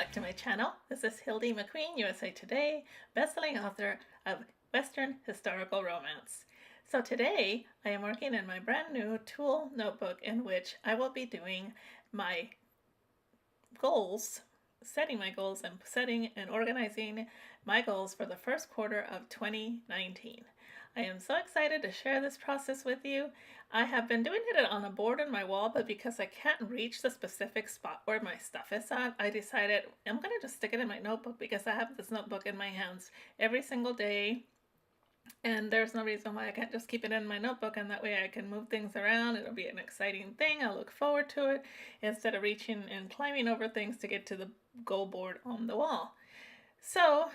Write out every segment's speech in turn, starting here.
back to my channel. This is Hildy McQueen, USA Today, bestselling author of Western Historical Romance. So today I am working in my brand new tool notebook in which I will be doing my goals, setting my goals and setting and organizing my goals for the first quarter of 2019. I am so excited to share this process with you. I have been doing it on a board on my wall, but because I can't reach the specific spot where my stuff is at, I decided I'm going to just stick it in my notebook because I have this notebook in my hands every single day. And there's no reason why I can't just keep it in my notebook, and that way I can move things around. It'll be an exciting thing. I'll look forward to it instead of reaching and climbing over things to get to the goal board on the wall. So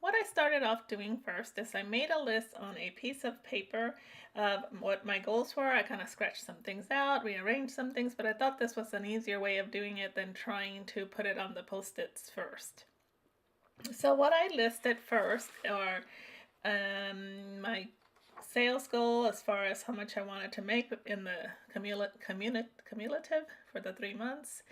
what I started off doing first is I made a list on a piece of paper of what my goals were. I kind of scratched some things out, rearranged some things, but I thought this was an easier way of doing it than trying to put it on the Post-its first. So what I listed first are my sales goal as far as how much I wanted to make in the cumulative for the 3 months.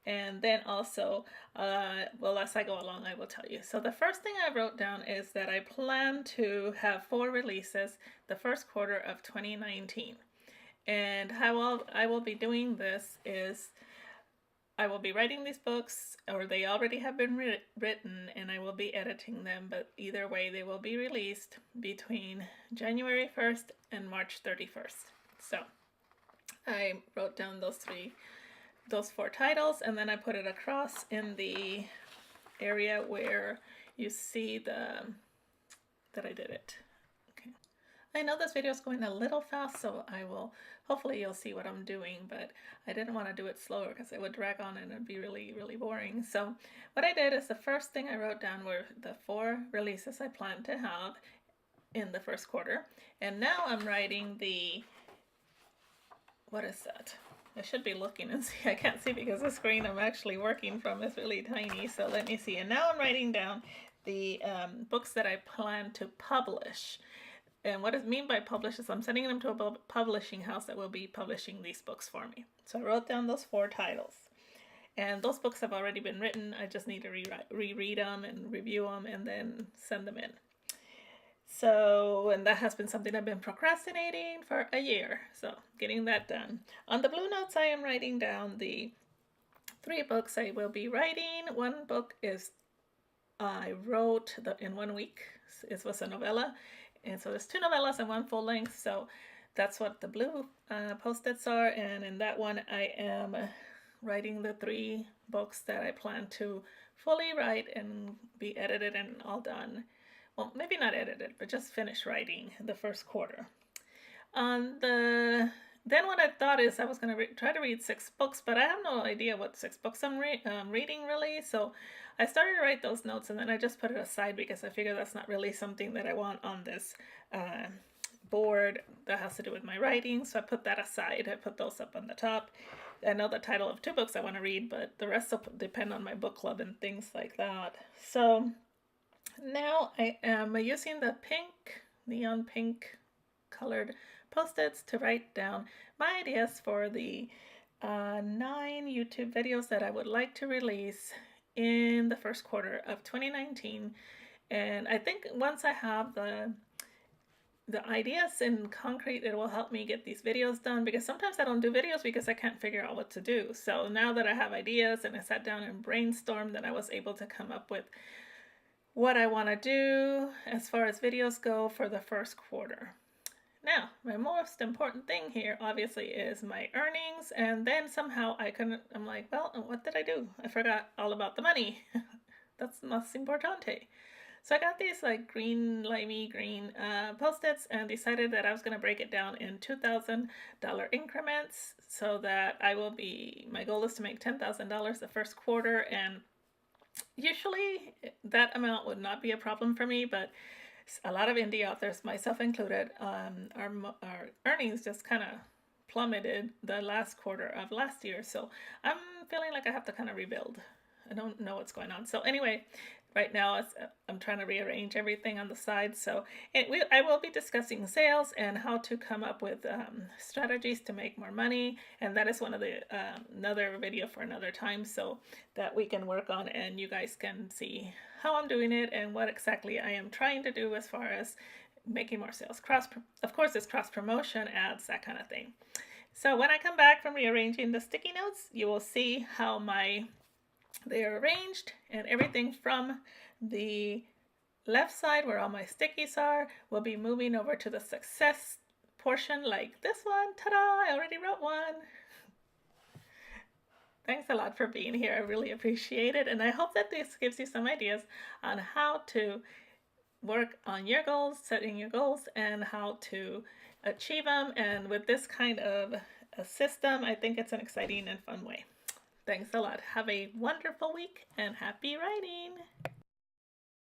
And then also, well, as I go along, I will tell you. So the first thing I wrote down is that I plan to have 4 releases the first quarter of 2019. And how I will be doing this is I will be writing these books, or they already have been written, and I will be editing them, but either way they will be released between January 1st and March 31st. So I wrote down those 4 titles, and then I put it across in the area where you see that I did it. Okay. I know this video is going a little fast, so hopefully you'll see what I'm doing, but I didn't want to do it slower because it would drag on and it'd be really, really boring. So what I did is the first thing I wrote down were the 4 releases I plan to have in the first quarter. And now I'm writing what is that? I should be looking and see. I can't see because the screen I'm actually working from is really tiny. So let me see. And now I'm writing down the books that I plan to publish. And what I mean by publish is I'm sending them to a publishing house that will be publishing these books for me. So I wrote down those 4 titles. And those books have already been written. I just need to reread them and review them and then send them in. So, and that has been something I've been procrastinating for a year. So getting that done. On the blue notes, I am writing down the 3 books I will be writing. One book is I wrote in 1 week. It was a novella. And so there's 2 novellas and 1 full length. So that's what the blue Post-its are. And in that one, I am writing the 3 books that I plan to fully write and be edited and all done. Well, maybe not edited, but just finish writing the first quarter. Then what I thought is I was going to try to read 6 books, but I have no idea what 6 books I'm reading really. So I started to write those notes, and then I just put it aside because I figure that's not really something that I want on this board that has to do with my writing. So I put that aside. I put those up on the top. I know the title of 2 books I want to read, but the rest will depend on my book club and things like that. So now I am using the neon pink colored Post-its to write down my ideas for the 9 YouTube videos that I would like to release in the first quarter of 2019. And I think once I have the ideas in concrete, it will help me get these videos done, because sometimes I don't do videos because I can't figure out what to do. So now that I have ideas and I sat down and brainstormed, then I was able to come up with what I want to do as far as videos go for the first quarter. Now, my most important thing here obviously is my earnings, and then somehow I'm like, well, what did I do? I forgot all about the money. That's más importante. So I got these like limey green Post-its and decided that I was going to break it down in $2,000 increments, so that my goal is to make $10,000 the first quarter. And usually that amount would not be a problem for me, but a lot of indie authors, myself included, our earnings just kind of plummeted the last quarter of last year. So I'm feeling like I have to kind of rebuild. I don't know what's going on. So anyway, right now I'm trying to rearrange everything on the side. So I will be discussing sales and how to come up with strategies to make more money. And that is one of the another video for another time, so that we can work on and you guys can see how I'm doing it and what exactly I am trying to do as far as making more sales. Of course, it's cross promotion, ads, that kind of thing. So when I come back from rearranging the sticky notes, you will see how they are arranged, and everything from the left side where all my stickies are will be moving over to the success portion, like this one. Ta-da! I already wrote one. Thanks a lot for being here. I really appreciate it, and I hope that this gives you some ideas on how to work on your goals, setting your goals, and how to achieve them. And with this kind of a system, I think it's an exciting and fun way. Thanks a lot. Have a wonderful week and happy writing.